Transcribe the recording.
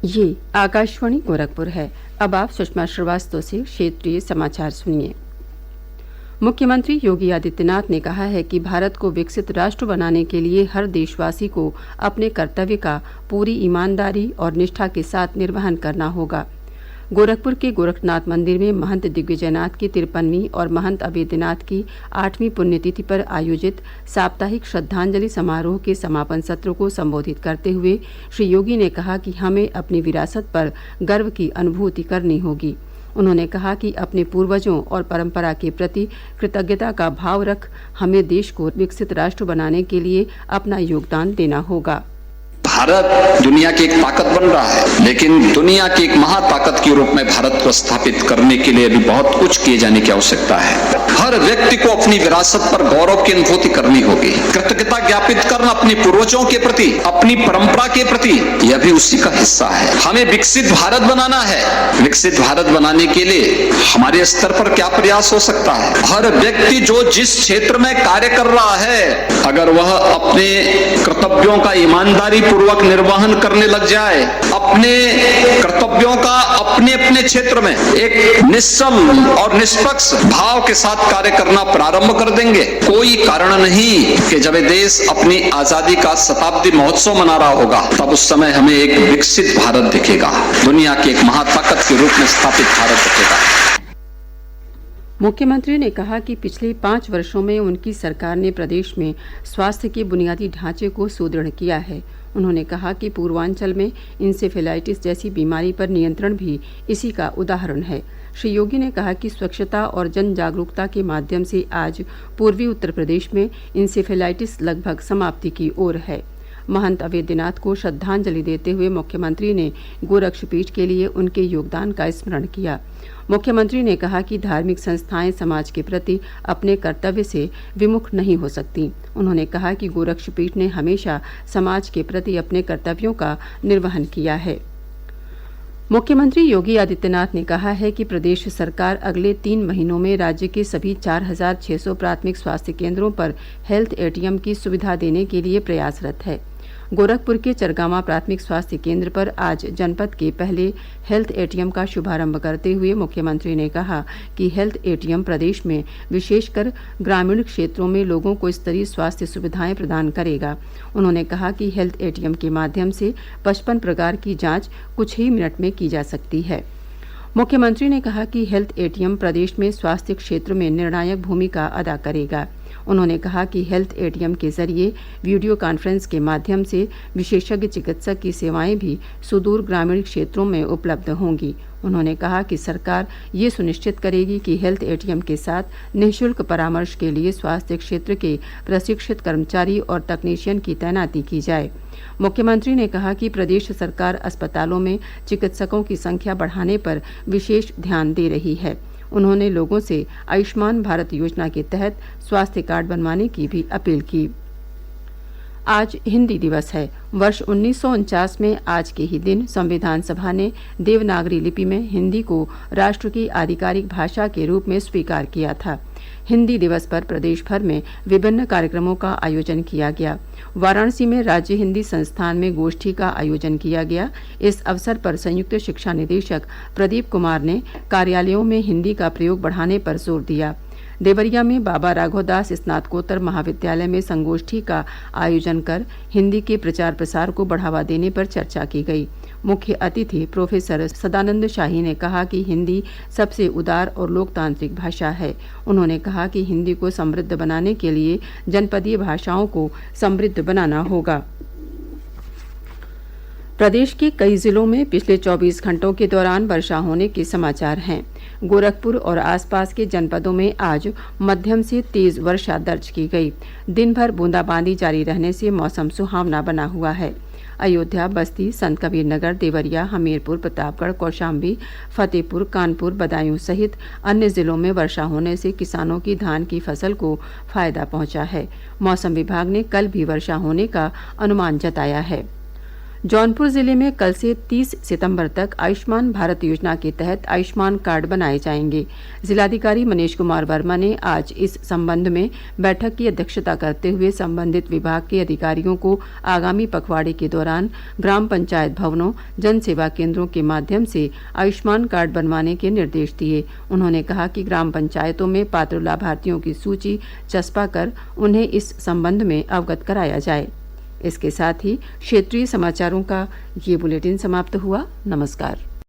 ये आकाशवाणी गोरखपुर है। अब आप सुषमा श्रीवास्तव से क्षेत्रीय समाचार सुनिए। मुख्यमंत्री योगी आदित्यनाथ ने कहा है कि भारत को विकसित राष्ट्र बनाने के लिए हर देशवासी को अपने कर्तव्य का पूरी ईमानदारी और निष्ठा के साथ निर्वहन करना होगा। गोरखपुर के गोरखनाथ मंदिर में महंत दिग्विजयनाथ की 53वीं और महंत अवेद्यनाथ की 8वीं पुण्यतिथि पर आयोजित साप्ताहिक श्रद्धांजलि समारोह के समापन सत्र को संबोधित करते हुए श्री योगी ने कहा कि हमें अपनी विरासत पर गर्व की अनुभूति करनी होगी। उन्होंने कहा कि अपने पूर्वजों और परंपरा के प्रति कृतज्ञता का भाव रख हमें देश को विकसित राष्ट्र बनाने के लिए अपना योगदान देना होगा। भारत दुनिया की एक ताकत बन रहा है, लेकिन दुनिया की एक महाताकत के रूप में भारत को स्थापित करने के लिए भी बहुत कुछ किए जाने की आवश्यकता है। हर व्यक्ति को अपनी विरासत पर गौरव की अनुभूति करनी होगी। कृतज्ञता ज्ञापित करना अपने पूर्वजों के प्रति, अपनी परंपरा के प्रति, यह भी उसी का हिस्सा है। हमें विकसित भारत बनाना है। विकसित भारत बनाने के लिए हमारे स्तर पर क्या प्रयास हो सकता है? हर व्यक्ति जो जिस क्षेत्र में कार्य कर रहा है, अगर वह अपने कर्तव्यों का ईमानदारी पूर्वक निर्वहन करने लग जाए, अपने कर्तव्यों का अपने अपने क्षेत्र में एक निश्चल और निष्पक्ष भाव के साथ कार्य करना प्रारंभ कर देंगे, कोई कारण नहीं कि जब देश अपनी आजादी का शताब्दी महोत्सव मना रहा होगा, तब उस समय हमें एक विकसित भारत दिखेगा, दुनिया की एक महाताकत के रूप में स्थापित भारत दिखेगा। मुख्यमंत्री ने कहा कि पिछले 5 वर्षों में उनकी सरकार ने प्रदेश में स्वास्थ्य के बुनियादी ढांचे को सुदृढ़ किया है। उन्होंने कहा कि पूर्वांचल में इंसेफेलाइटिस जैसी बीमारी पर नियंत्रण भी इसी का उदाहरण है। श्री योगी ने कहा कि स्वच्छता और जन जागरूकता के माध्यम से आज पूर्वी उत्तर प्रदेश में इंसेफेलाइटिस लगभग समाप्ति की ओर है। महंत अवेद्यनाथ को श्रद्धांजलि देते हुए मुख्यमंत्री ने गोरक्षपीठ के लिए उनके योगदान का स्मरण किया। मुख्यमंत्री ने कहा कि धार्मिक संस्थाएं समाज के प्रति अपने कर्तव्य से विमुख नहीं हो सकती। उन्होंने कहा कि गोरक्षपीठ ने हमेशा समाज के प्रति अपने कर्तव्यों का निर्वहन किया है। मुख्यमंत्री योगी आदित्यनाथ ने कहा है कि प्रदेश सरकार अगले 3 महीनों में राज्य के सभी 4,600 प्राथमिक स्वास्थ्य केंद्रों पर हेल्थ एटीएम की सुविधा देने के लिए प्रयासरत है। गोरखपुर के चरगामा प्राथमिक स्वास्थ्य केंद्र पर आज जनपद के पहले हेल्थ एटीएम का शुभारंभ करते हुए मुख्यमंत्री ने कहा कि हेल्थ एटीएम प्रदेश में विशेषकर ग्रामीण क्षेत्रों में लोगों को स्तरीय स्वास्थ्य सुविधाएं प्रदान करेगा। उन्होंने कहा कि हेल्थ एटीएम के माध्यम से 55 प्रकार की जांच कुछ ही मिनट में की जा सकती है। मुख्यमंत्री ने कहा कि हेल्थ एटीएम प्रदेश में स्वास्थ्य क्षेत्र में निर्णायक भूमिका अदा करेगा। उन्होंने कहा कि हेल्थ एटीएम के जरिए वीडियो कॉन्फ्रेंस के माध्यम से विशेषज्ञ चिकित्सक की सेवाएं भी सुदूर ग्रामीण क्षेत्रों में उपलब्ध होंगी। उन्होंने कहा कि सरकार ये सुनिश्चित करेगी कि हेल्थ एटीएम के साथ निःशुल्क परामर्श के लिए स्वास्थ्य क्षेत्र के प्रशिक्षित कर्मचारी और तकनीशियन की तैनाती की जाए। मुख्यमंत्री ने कहा कि प्रदेश सरकार अस्पतालों में चिकित्सकों की संख्या बढ़ाने पर विशेष ध्यान दे रही है। उन्होंने लोगों से आयुष्मान भारत योजना के तहत स्वास्थ्य कार्ड बनवाने की भी अपील की। आज हिंदी दिवस है। वर्ष 1949 में आज के ही दिन संविधान सभा ने देवनागरी लिपि में हिंदी को राष्ट्र की आधिकारिक भाषा के रूप में स्वीकार किया था। हिंदी दिवस पर प्रदेश भर में विभिन्न कार्यक्रमों का आयोजन किया गया। वाराणसी में राज्य हिंदी संस्थान में गोष्ठी का आयोजन किया गया। इस अवसर पर संयुक्त शिक्षा निदेशक प्रदीप कुमार ने कार्यालयों में हिंदी का प्रयोग बढ़ाने पर जोर दिया। देवरिया में बाबा राघवदास स्नातकोत्तर महाविद्यालय में संगोष्ठी का आयोजन कर हिंदी के प्रचार प्रसार को बढ़ावा देने पर चर्चा की गई। मुख्य अतिथि प्रोफेसर सदानंद शाही ने कहा कि हिंदी सबसे उदार और लोकतांत्रिक भाषा है। उन्होंने कहा कि हिंदी को समृद्ध बनाने के लिए जनपदीय भाषाओं को समृद्ध बनाना होगा। प्रदेश के कई जिलों में पिछले 24 घंटों के दौरान वर्षा होने के समाचार हैं। गोरखपुर और आसपास के जनपदों में आज मध्यम से तेज वर्षा दर्ज की गई। दिन भर बूंदाबांदी जारी रहने से मौसम सुहावना बना हुआ है। अयोध्या, बस्ती, संत कबीर नगर, देवरिया, हमीरपुर, प्रतापगढ़, कौशाम्बी, फतेहपुर, कानपुर, बदायूं सहित अन्य जिलों में वर्षा होने से किसानों की धान की फसल को फायदा पहुंचा है। मौसम विभाग ने कल भी वर्षा होने का अनुमान जताया है। जौनपुर जिले में कल से 30 सितंबर तक आयुष्मान भारत योजना के तहत आयुष्मान कार्ड बनाए जाएंगे। जिलाधिकारी मनीष कुमार वर्मा ने आज इस संबंध में बैठक की अध्यक्षता करते हुए संबंधित विभाग के अधिकारियों को आगामी पखवाड़े के दौरान ग्राम पंचायत भवनों, जन सेवा केंद्रों के माध्यम से आयुष्मान कार्ड बनवाने के निर्देश दिए। उन्होंने कहा कि ग्राम पंचायतों में पात्र लाभार्थियों की सूची चस्पा कर उन्हें इस संबंध में अवगत कराया जाए। इसके साथ ही क्षेत्रीय समाचारों का ये बुलेटिन समाप्त हुआ। नमस्कार।